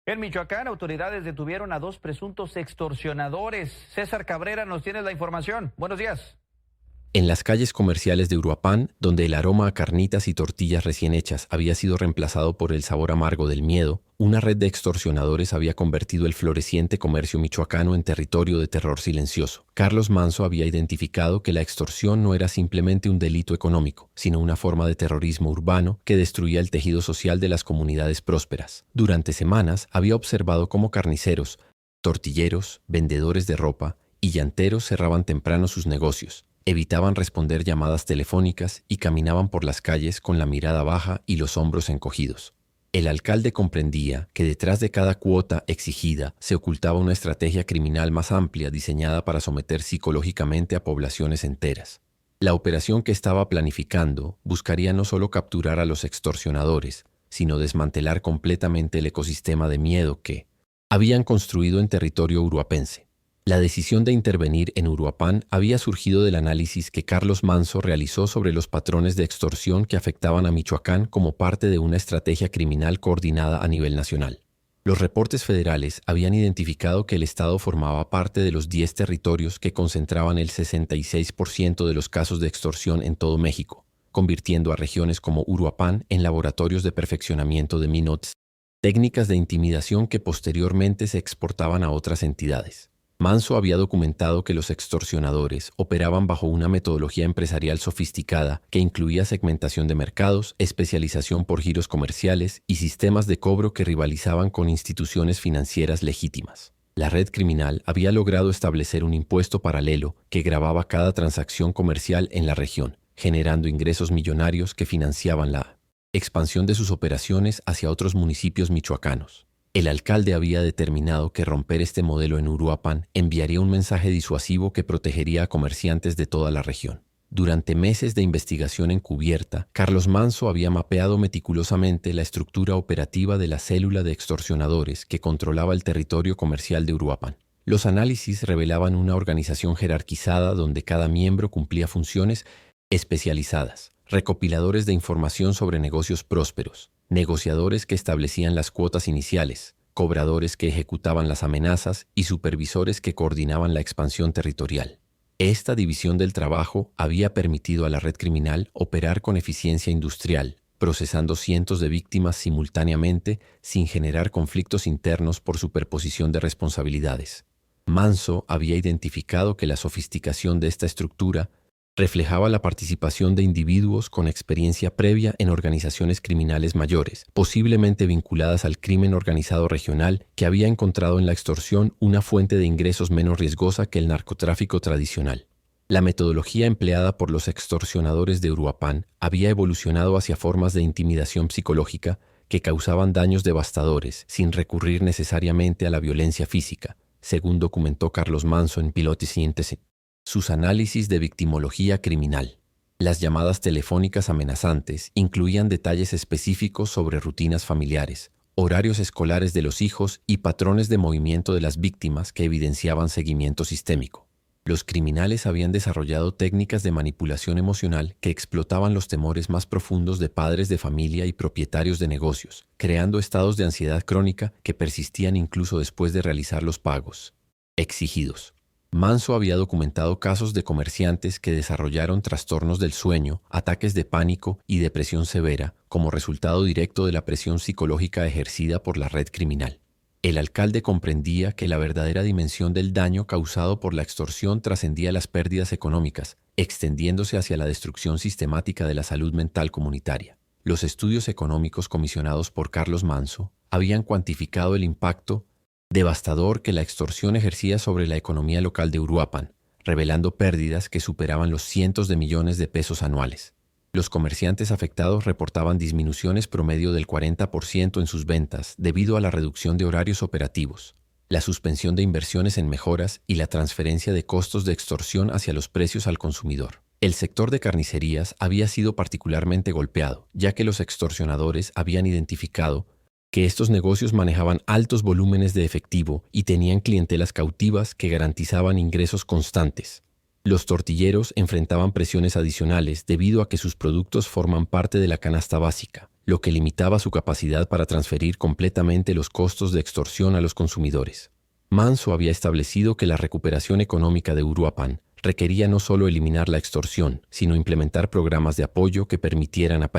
En Michoacán, autoridades detuvieron a dos presuntos extorsionadores. César Cabrera, nos tienes la información. Buenos días. En las calles comerciales de Uruapan, donde el aroma a carnitas y tortillas recién hechas había sido reemplazado por el sabor amargo del miedo, una red de extorsionadores había convertido el floreciente comercio michoacano en territorio de terror silencioso. Carlos Manso había identificado que la extorsión no era simplemente un delito económico, sino una forma de terrorismo urbano que destruía el tejido social de las comunidades prósperas. Durante semanas había observado cómo carniceros, tortilleros, vendedores de ropa y llanteros cerraban temprano sus negocios. Evitaban responder llamadas telefónicas y caminaban por las calles con la mirada baja y los hombros encogidos. El alcalde comprendía que detrás de cada cuota exigida se ocultaba una estrategia criminal más amplia diseñada para someter psicológicamente a poblaciones enteras. La operación que estaba planificando buscaría no solo capturar a los extorsionadores, sino desmantelar completamente el ecosistema de miedo que habían construido en territorio uruapense. La decisión de intervenir en Uruapan había surgido del análisis que Carlos Manso realizó sobre los patrones de extorsión que afectaban a Michoacán como parte de una estrategia criminal coordinada a nivel nacional. Los reportes federales habían identificado que el Estado formaba parte de los 10 territorios que concentraban el 66% de los casos de extorsión en todo México, convirtiendo a regiones como Uruapan en laboratorios de perfeccionamiento de MINOTS, técnicas de intimidación que posteriormente se exportaban a otras entidades. Manso había documentado que los extorsionadores operaban bajo una metodología empresarial sofisticada que incluía segmentación de mercados, especialización por giros comerciales y sistemas de cobro que rivalizaban con instituciones financieras legítimas. La red criminal había logrado establecer un impuesto paralelo que gravaba cada transacción comercial en la región, generando ingresos millonarios que financiaban la expansión de sus operaciones hacia otros municipios michoacanos. El alcalde había determinado que romper este modelo en Uruapan enviaría un mensaje disuasivo que protegería a comerciantes de toda la región. Durante meses de investigación encubierta, Carlos Manso había mapeado meticulosamente la estructura operativa de la célula de extorsionadores que controlaba el territorio comercial de Uruapan. Los análisis revelaban una organización jerarquizada donde cada miembro cumplía funciones especializadas: recopiladores de información sobre negocios prósperos, negociadores que establecían las cuotas iniciales, cobradores que ejecutaban las amenazas y supervisores que coordinaban la expansión territorial. Esta división del trabajo había permitido a la red criminal operar con eficiencia industrial, procesando cientos de víctimas simultáneamente sin generar conflictos internos por superposición de responsabilidades. Manso había identificado que la sofisticación de esta estructura reflejaba la participación de individuos con experiencia previa en organizaciones criminales mayores, posiblemente vinculadas al crimen organizado regional, que había encontrado en la extorsión una fuente de ingresos menos riesgosa que el narcotráfico tradicional. La metodología empleada por los extorsionadores de Uruapan había evolucionado hacia formas de intimidación psicológica que causaban daños devastadores sin recurrir necesariamente a la violencia física, según documentó Carlos Manso en Pilote Síntesis. Sus análisis de victimología criminal. Las llamadas telefónicas amenazantes incluían detalles específicos sobre rutinas familiares, horarios escolares de los hijos y patrones de movimiento de las víctimas que evidenciaban seguimiento sistémico. Los criminales habían desarrollado técnicas de manipulación emocional que explotaban los temores más profundos de padres de familia y propietarios de negocios, creando estados de ansiedad crónica que persistían incluso después de realizar los pagos exigidos. Manso había documentado casos de comerciantes que desarrollaron trastornos del sueño, ataques de pánico y depresión severa como resultado directo de la presión psicológica ejercida por la red criminal. El alcalde comprendía que la verdadera dimensión del daño causado por la extorsión trascendía las pérdidas económicas, extendiéndose hacia la destrucción sistemática de la salud mental comunitaria. Los estudios económicos comisionados por Carlos Manso habían cuantificado el impacto devastador que la extorsión ejercía sobre la economía local de Uruapan, revelando pérdidas que superaban los cientos de millones de pesos anuales. Los comerciantes afectados reportaban disminuciones promedio del 40% en sus ventas debido a la reducción de horarios operativos, la suspensión de inversiones en mejoras y la transferencia de costos de extorsión hacia los precios al consumidor. El sector de carnicerías había sido particularmente golpeado, ya que los extorsionadores habían identificado que estos negocios manejaban altos volúmenes de efectivo y tenían clientelas cautivas que garantizaban ingresos constantes. Los tortilleros enfrentaban presiones adicionales debido a que sus productos forman parte de la canasta básica, lo que limitaba su capacidad para transferir completamente los costos de extorsión a los consumidores. Manso había establecido que la recuperación económica de Uruapan requería no solo eliminar la extorsión, sino implementar programas de apoyo que permitieran a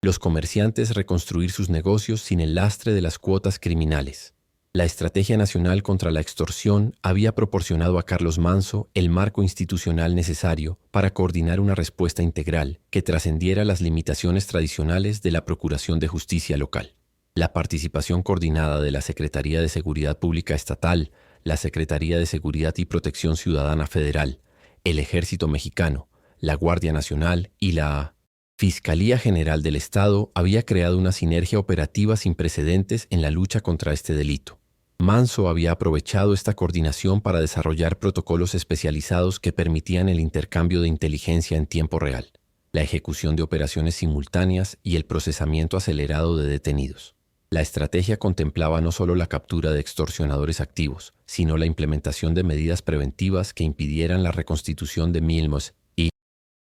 los comerciantes reconstruir sus negocios sin el lastre de las cuotas criminales. La Estrategia Nacional contra la Extorsión había proporcionado a Carlos Manso el marco institucional necesario para coordinar una respuesta integral que trascendiera las limitaciones tradicionales de la Procuración de Justicia local. La participación coordinada de la Secretaría de Seguridad Pública Estatal, la Secretaría de Seguridad y Protección Ciudadana Federal, el Ejército Mexicano, la Guardia Nacional y la Fiscalía General del Estado había creado una sinergia operativa sin precedentes en la lucha contra este delito. Manso había aprovechado esta coordinación para desarrollar protocolos especializados que permitían el intercambio de inteligencia en tiempo real, la ejecución de operaciones simultáneas y el procesamiento acelerado de detenidos. La estrategia contemplaba no solo la captura de extorsionadores activos, sino la implementación de medidas preventivas que impidieran la reconstitución de milmos y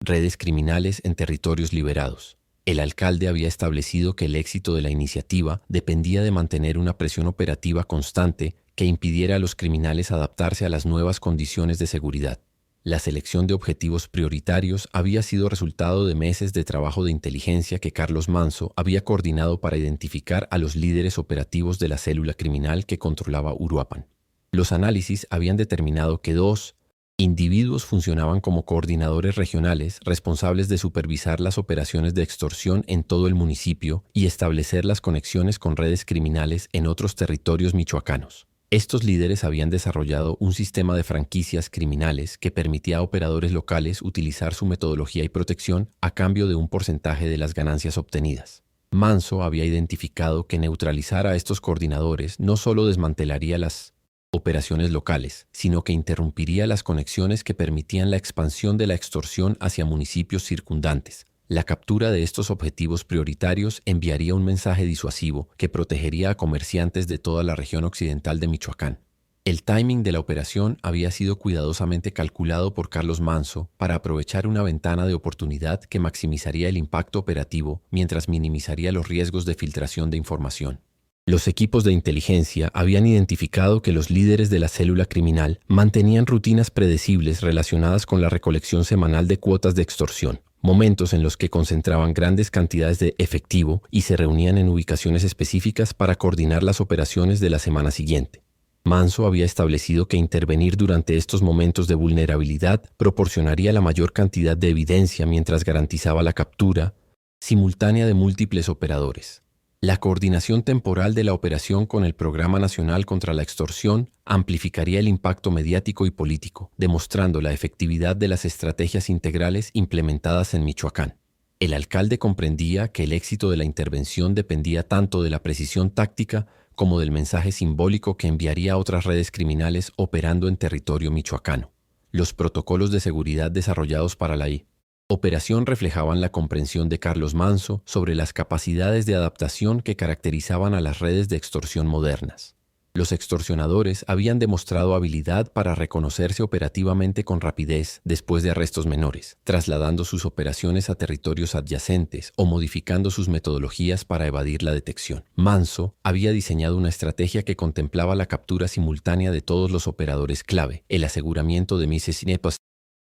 redes criminales en territorios liberados. El alcalde había establecido que el éxito de la iniciativa dependía de mantener una presión operativa constante que impidiera a los criminales adaptarse a las nuevas condiciones de seguridad. La selección de objetivos prioritarios había sido resultado de meses de trabajo de inteligencia que Carlos Manso había coordinado para identificar a los líderes operativos de la célula criminal que controlaba Uruapan. Los análisis habían determinado que 2 individuos funcionaban como coordinadores regionales responsables de supervisar las operaciones de extorsión en todo el municipio y establecer las conexiones con redes criminales en otros territorios michoacanos. Estos líderes habían desarrollado un sistema de franquicias criminales que permitía a operadores locales utilizar su metodología y protección a cambio de un porcentaje de las ganancias obtenidas. Manso había identificado que neutralizar a estos coordinadores no solo desmantelaría las operaciones locales, sino que interrumpiría las conexiones que permitían la expansión de la extorsión hacia municipios circundantes. La captura de estos objetivos prioritarios enviaría un mensaje disuasivo que protegería a comerciantes de toda la región occidental de Michoacán. El timing de la operación había sido cuidadosamente calculado por Carlos Manso para aprovechar una ventana de oportunidad que maximizaría el impacto operativo mientras minimizaría los riesgos de filtración de información. Los equipos de inteligencia habían identificado que los líderes de la célula criminal mantenían rutinas predecibles relacionadas con la recolección semanal de cuotas de extorsión, momentos en los que concentraban grandes cantidades de efectivo y se reunían en ubicaciones específicas para coordinar las operaciones de la semana siguiente. Manso había establecido que intervenir durante estos momentos de vulnerabilidad proporcionaría la mayor cantidad de evidencia mientras garantizaba la captura simultánea de múltiples operadores. La coordinación temporal de la operación con el Programa Nacional contra la Extorsión amplificaría el impacto mediático y político, demostrando la efectividad de las estrategias integrales implementadas en Michoacán. El alcalde comprendía que el éxito de la intervención dependía tanto de la precisión táctica como del mensaje simbólico que enviaría a otras redes criminales operando en territorio michoacano. Los protocolos de seguridad desarrollados para la operación reflejaban la comprensión de Carlos Manso sobre las capacidades de adaptación que caracterizaban a las redes de extorsión modernas. Los extorsionadores habían demostrado habilidad para reconocerse operativamente con rapidez después de arrestos menores, trasladando sus operaciones a territorios adyacentes o modificando sus metodologías para evadir la detección. Manso había diseñado una estrategia que contemplaba la captura simultánea de todos los operadores clave, el aseguramiento de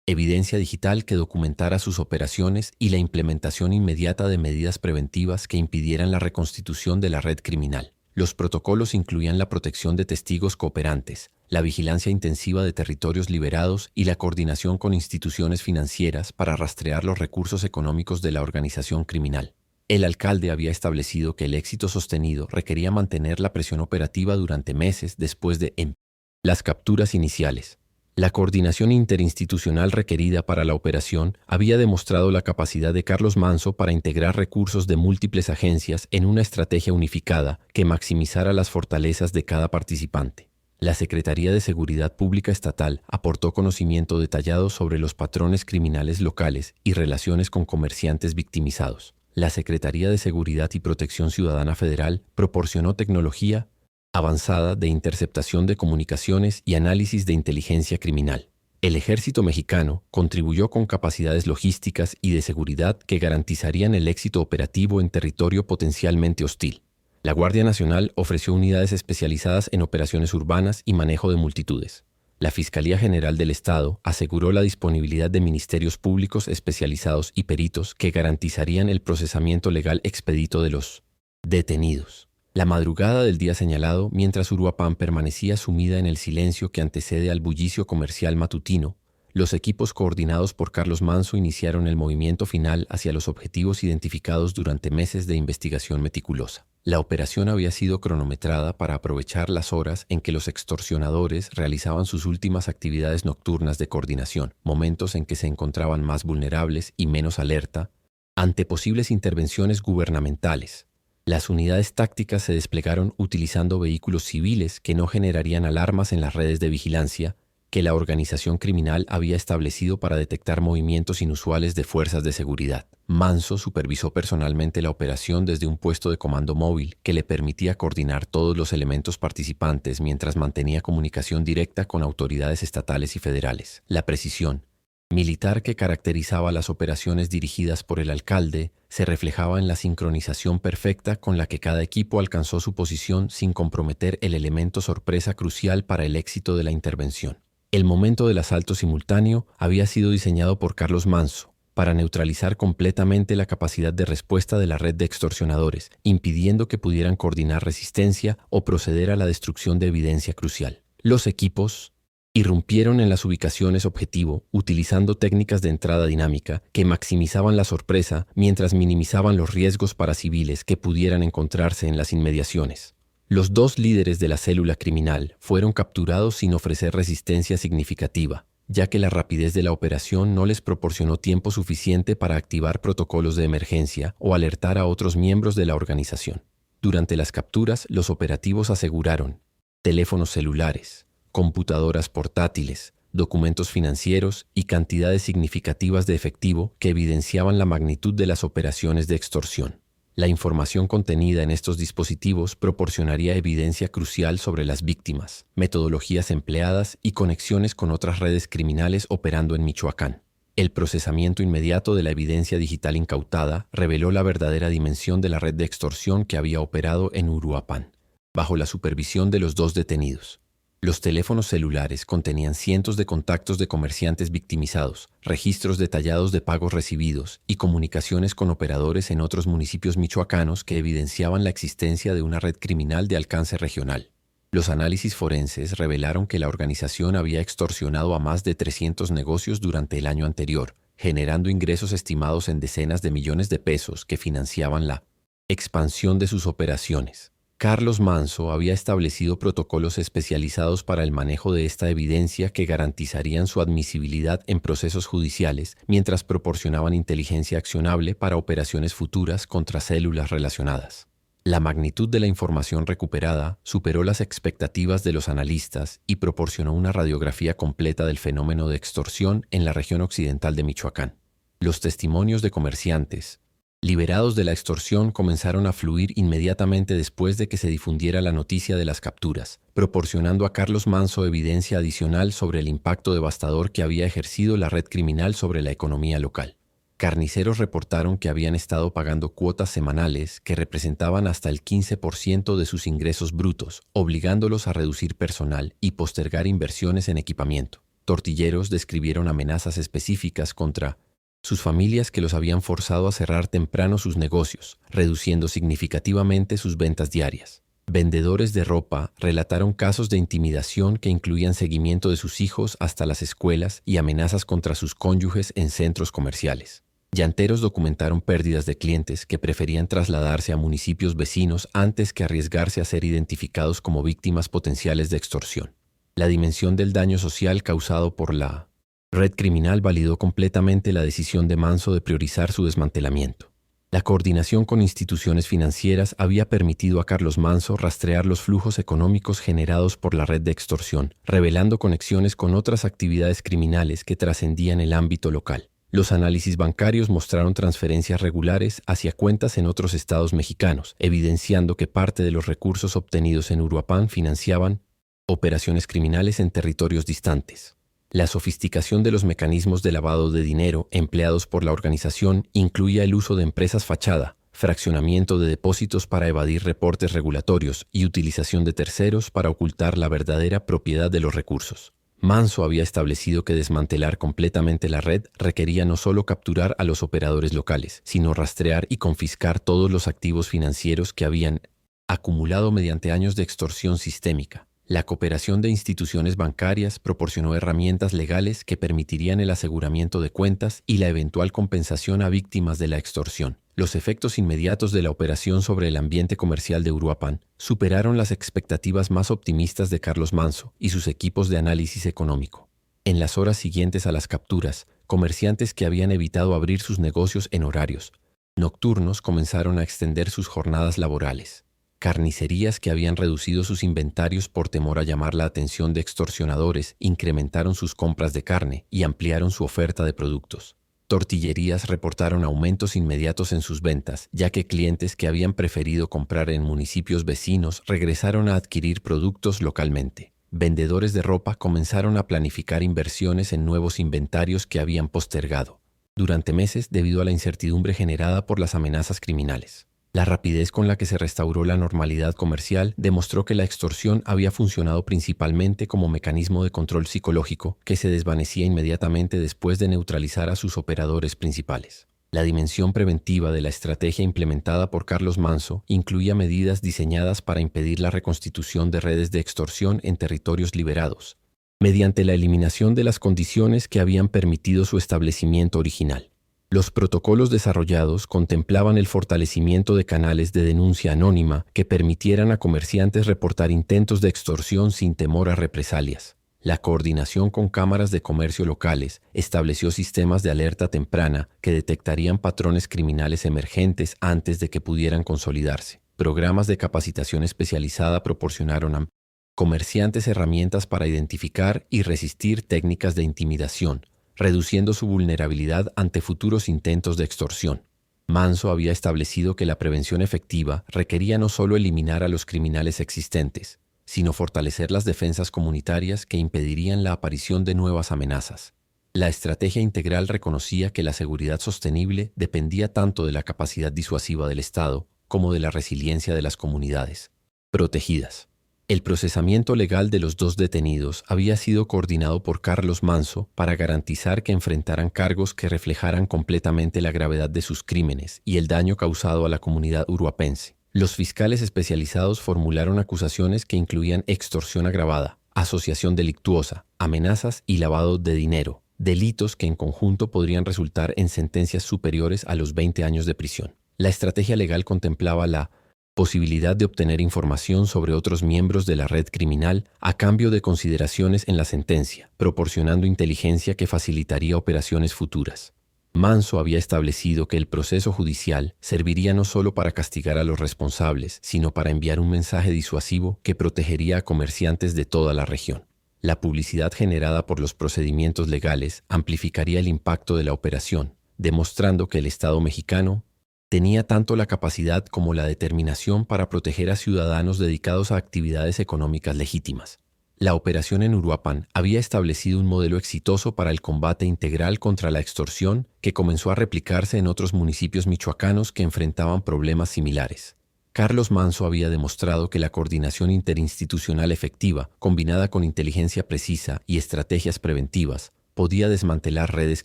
evidencia digital que documentara sus operaciones y la implementación inmediata de medidas preventivas que impidieran la reconstitución de la red criminal. Los protocolos incluían la protección de testigos cooperantes, la vigilancia intensiva de territorios liberados y la coordinación con instituciones financieras para rastrear los recursos económicos de la organización criminal. El alcalde había establecido que el éxito sostenido requería mantener la presión operativa durante meses después de las capturas iniciales. La coordinación interinstitucional requerida para la operación había demostrado la capacidad de Carlos Manso para integrar recursos de múltiples agencias en una estrategia unificada que maximizara las fortalezas de cada participante. La Secretaría de Seguridad Pública Estatal aportó conocimiento detallado sobre los patrones criminales locales y relaciones con comerciantes victimizados. La Secretaría de Seguridad y Protección Ciudadana Federal proporcionó tecnología avanzada de interceptación de comunicaciones y análisis de inteligencia criminal. El ejército mexicano contribuyó con capacidades logísticas y de seguridad que garantizarían el éxito operativo en territorio potencialmente hostil. La Guardia Nacional ofreció unidades especializadas en operaciones urbanas y manejo de multitudes. La Fiscalía General del Estado aseguró la disponibilidad de ministerios públicos especializados y peritos que garantizarían el procesamiento legal expedito de los detenidos. La madrugada del día señalado, mientras Uruapan permanecía sumida en el silencio que antecede al bullicio comercial matutino, los equipos coordinados por Carlos Manso iniciaron el movimiento final hacia los objetivos identificados durante meses de investigación meticulosa. La operación había sido cronometrada para aprovechar las horas en que los extorsionadores realizaban sus últimas actividades nocturnas de coordinación, momentos en que se encontraban más vulnerables y menos alerta ante posibles intervenciones gubernamentales. Las unidades tácticas se desplegaron utilizando vehículos civiles que no generarían alarmas en las redes de vigilancia que la organización criminal había establecido para detectar movimientos inusuales de fuerzas de seguridad. Manso supervisó personalmente la operación desde un puesto de comando móvil que le permitía coordinar todos los elementos participantes mientras mantenía comunicación directa con autoridades estatales y federales. La precisión militar que caracterizaba las operaciones dirigidas por el alcalde se reflejaba en la sincronización perfecta con la que cada equipo alcanzó su posición sin comprometer el elemento sorpresa crucial para el éxito de la intervención. El momento del asalto simultáneo había sido diseñado por Carlos Manso para neutralizar completamente la capacidad de respuesta de la red de extorsionadores, impidiendo que pudieran coordinar resistencia o proceder a la destrucción de evidencia crucial. Los equipos irrumpieron en las ubicaciones objetivo utilizando técnicas de entrada dinámica que maximizaban la sorpresa mientras minimizaban los riesgos para civiles que pudieran encontrarse en las inmediaciones. Los dos líderes de la célula criminal fueron capturados sin ofrecer resistencia significativa, ya que la rapidez de la operación no les proporcionó tiempo suficiente para activar protocolos de emergencia o alertar a otros miembros de la organización. Durante las capturas, los operativos aseguraron teléfonos celulares, computadoras portátiles, documentos financieros y cantidades significativas de efectivo que evidenciaban la magnitud de las operaciones de extorsión. La información contenida en estos dispositivos proporcionaría evidencia crucial sobre las víctimas, metodologías empleadas y conexiones con otras redes criminales operando en Michoacán. El procesamiento inmediato de la evidencia digital incautada reveló la verdadera dimensión de la red de extorsión que había operado en Uruapan, bajo la supervisión de los dos detenidos. Los teléfonos celulares contenían cientos de contactos de comerciantes victimizados, registros detallados de pagos recibidos y comunicaciones con operadores en otros municipios michoacanos que evidenciaban la existencia de una red criminal de alcance regional. Los análisis forenses revelaron que la organización había extorsionado a más de 300 negocios durante el año anterior, generando ingresos estimados en decenas de millones de pesos que financiaban la expansión de sus operaciones. Carlos Manso había establecido protocolos especializados para el manejo de esta evidencia que garantizarían su admisibilidad en procesos judiciales mientras proporcionaban inteligencia accionable para operaciones futuras contra células relacionadas. La magnitud de la información recuperada superó las expectativas de los analistas y proporcionó una radiografía completa del fenómeno de extorsión en la región occidental de Michoacán. Los testimonios de comerciantes liberados de la extorsión comenzaron a fluir inmediatamente después de que se difundiera la noticia de las capturas, proporcionando a Carlos Manso evidencia adicional sobre el impacto devastador que había ejercido la red criminal sobre la economía local. Carniceros reportaron que habían estado pagando cuotas semanales que representaban hasta el 15% de sus ingresos brutos, obligándolos a reducir personal y postergar inversiones en equipamiento. Tortilleros describieron amenazas específicas contra sus familias que los habían forzado a cerrar temprano sus negocios, reduciendo significativamente sus ventas diarias. Vendedores de ropa relataron casos de intimidación que incluían seguimiento de sus hijos hasta las escuelas y amenazas contra sus cónyuges en centros comerciales. Llanteros documentaron pérdidas de clientes que preferían trasladarse a municipios vecinos antes que arriesgarse a ser identificados como víctimas potenciales de extorsión. La dimensión del daño social causado por la red criminal validó completamente la decisión de Manso de priorizar su desmantelamiento. La coordinación con instituciones financieras había permitido a Carlos Manso rastrear los flujos económicos generados por la red de extorsión, revelando conexiones con otras actividades criminales que trascendían el ámbito local. Los análisis bancarios mostraron transferencias regulares hacia cuentas en otros estados mexicanos, evidenciando que parte de los recursos obtenidos en Uruapan financiaban operaciones criminales en territorios distantes. La sofisticación de los mecanismos de lavado de dinero empleados por la organización incluía el uso de empresas fachada, fraccionamiento de depósitos para evadir reportes regulatorios y utilización de terceros para ocultar la verdadera propiedad de los recursos. Manso había establecido que desmantelar completamente la red requería no solo capturar a los operadores locales, sino rastrear y confiscar todos los activos financieros que habían acumulado mediante años de extorsión sistémica. La cooperación de instituciones bancarias proporcionó herramientas legales que permitirían el aseguramiento de cuentas y la eventual compensación a víctimas de la extorsión. Los efectos inmediatos de la operación sobre el ambiente comercial de Uruapan superaron las expectativas más optimistas de Carlos Manso y sus equipos de análisis económico. En las horas siguientes a las capturas, comerciantes que habían evitado abrir sus negocios en horarios nocturnos comenzaron a extender sus jornadas laborales. Carnicerías que habían reducido sus inventarios por temor a llamar la atención de extorsionadores incrementaron sus compras de carne y ampliaron su oferta de productos. Tortillerías reportaron aumentos inmediatos en sus ventas, ya que clientes que habían preferido comprar en municipios vecinos regresaron a adquirir productos localmente. Vendedores de ropa comenzaron a planificar inversiones en nuevos inventarios que habían postergado durante meses debido a la incertidumbre generada por las amenazas criminales. La rapidez con la que se restauró la normalidad comercial demostró que la extorsión había funcionado principalmente como mecanismo de control psicológico que se desvanecía inmediatamente después de neutralizar a sus operadores principales. La dimensión preventiva de la estrategia implementada por Carlos Manso incluía medidas diseñadas para impedir la reconstitución de redes de extorsión en territorios liberados, mediante la eliminación de las condiciones que habían permitido su establecimiento original. Los protocolos desarrollados contemplaban el fortalecimiento de canales de denuncia anónima que permitieran a comerciantes reportar intentos de extorsión sin temor a represalias. La coordinación con cámaras de comercio locales estableció sistemas de alerta temprana que detectarían patrones criminales emergentes antes de que pudieran consolidarse. Programas de capacitación especializada proporcionaron a comerciantes herramientas para identificar y resistir técnicas de intimidación, reduciendo su vulnerabilidad ante futuros intentos de extorsión. Manso había establecido que la prevención efectiva requería no solo eliminar a los criminales existentes, sino fortalecer las defensas comunitarias que impedirían la aparición de nuevas amenazas. La estrategia integral reconocía que la seguridad sostenible dependía tanto de la capacidad disuasiva del Estado como de la resiliencia de las comunidades protegidas. El procesamiento legal de los dos detenidos había sido coordinado por Carlos Manso para garantizar que enfrentaran cargos que reflejaran completamente la gravedad de sus crímenes y el daño causado a la comunidad uruapense. Los fiscales especializados formularon acusaciones que incluían extorsión agravada, asociación delictuosa, amenazas y lavado de dinero, delitos que en conjunto podrían resultar en sentencias superiores a los 20 años de prisión. La estrategia legal contemplaba la posibilidad de obtener información sobre otros miembros de la red criminal a cambio de consideraciones en la sentencia, proporcionando inteligencia que facilitaría operaciones futuras. Manso había establecido que el proceso judicial serviría no solo para castigar a los responsables, sino para enviar un mensaje disuasivo que protegería a comerciantes de toda la región. La publicidad generada por los procedimientos legales amplificaría el impacto de la operación, demostrando que el Estado mexicano tenía tanto la capacidad como la determinación para proteger a ciudadanos dedicados a actividades económicas legítimas. La operación en Uruapan había establecido un modelo exitoso para el combate integral contra la extorsión que comenzó a replicarse en otros municipios michoacanos que enfrentaban problemas similares. Carlos Manso había demostrado que la coordinación interinstitucional efectiva, combinada con inteligencia precisa y estrategias preventivas, podía desmantelar redes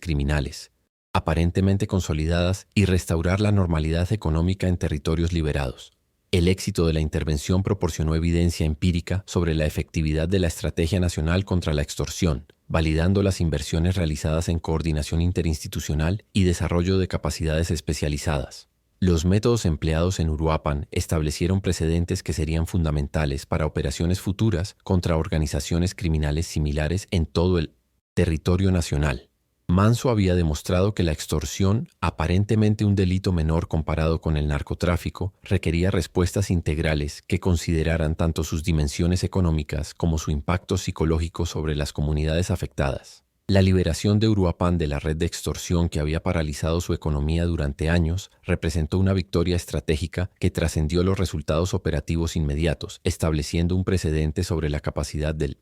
criminales aparentemente consolidadas y restaurar la normalidad económica en territorios liberados. El éxito de la intervención proporcionó evidencia empírica sobre la efectividad de la Estrategia Nacional contra la Extorsión, validando las inversiones realizadas en coordinación interinstitucional y desarrollo de capacidades especializadas. Los métodos empleados en Uruapan establecieron precedentes que serían fundamentales para operaciones futuras contra organizaciones criminales similares en todo el territorio nacional. Manso había demostrado que la extorsión, aparentemente un delito menor comparado con el narcotráfico, requería respuestas integrales que consideraran tanto sus dimensiones económicas como su impacto psicológico sobre las comunidades afectadas. La liberación de Uruapan de la red de extorsión que había paralizado su economía durante años representó una victoria estratégica que trascendió los resultados operativos inmediatos, estableciendo un precedente sobre la capacidad del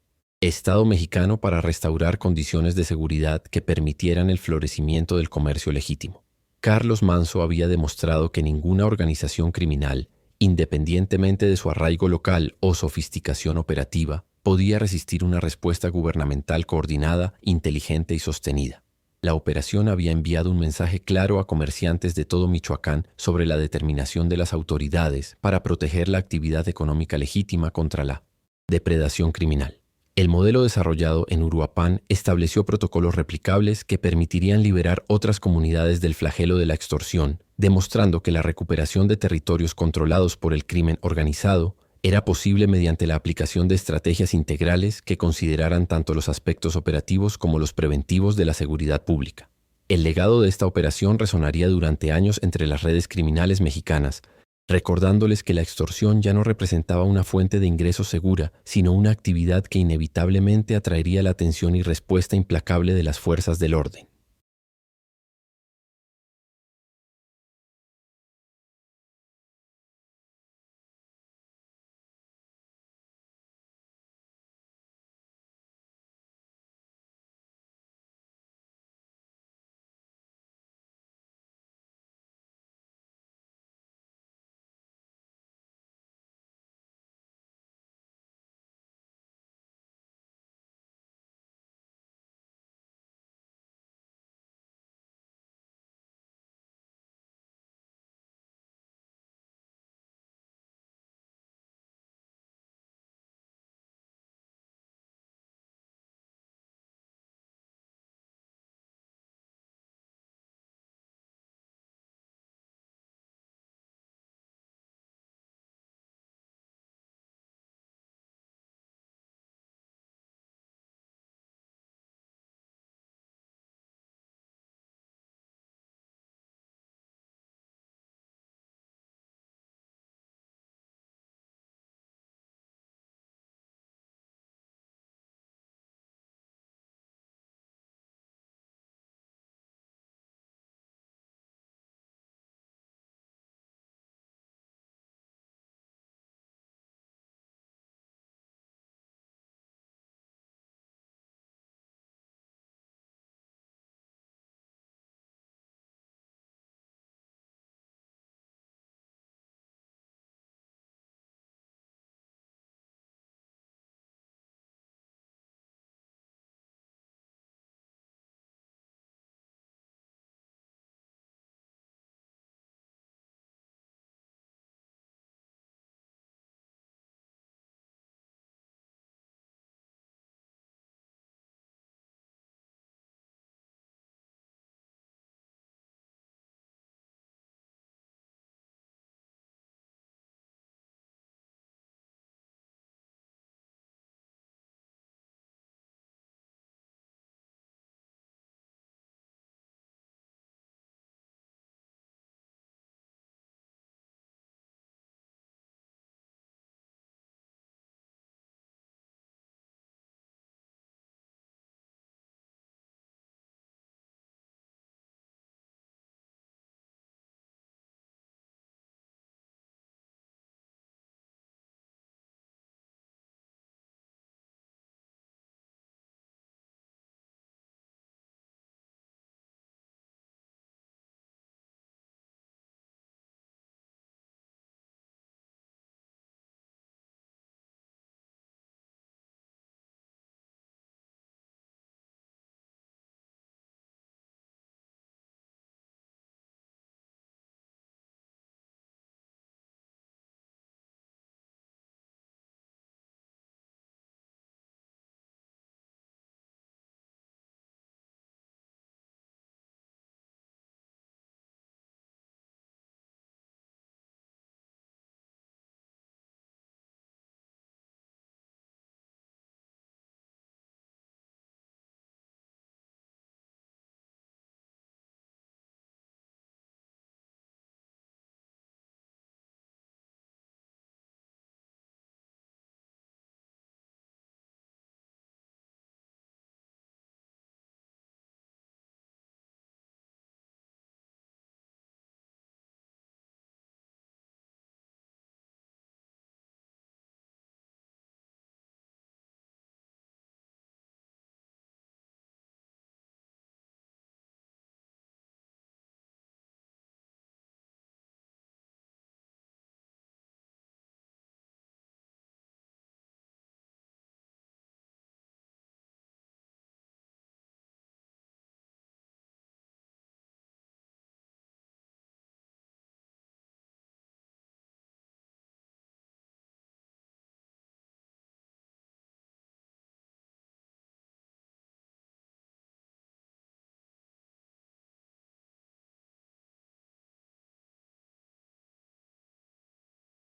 Estado mexicano para restaurar condiciones de seguridad que permitieran el florecimiento del comercio legítimo. Carlos Manzo había demostrado que ninguna organización criminal, independientemente de su arraigo local o sofisticación operativa, podía resistir una respuesta gubernamental coordinada, inteligente y sostenida. La operación había enviado un mensaje claro a comerciantes de todo Michoacán sobre la determinación de las autoridades para proteger la actividad económica legítima contra la depredación criminal. El modelo desarrollado en Uruapan estableció protocolos replicables que permitirían liberar otras comunidades del flagelo de la extorsión, demostrando que la recuperación de territorios controlados por el crimen organizado era posible mediante la aplicación de estrategias integrales que consideraran tanto los aspectos operativos como los preventivos de la seguridad pública. El legado de esta operación resonaría durante años entre las redes criminales mexicanas, recordándoles que la extorsión ya no representaba una fuente de ingresos segura, sino una actividad que inevitablemente atraería la atención y respuesta implacable de las fuerzas del orden.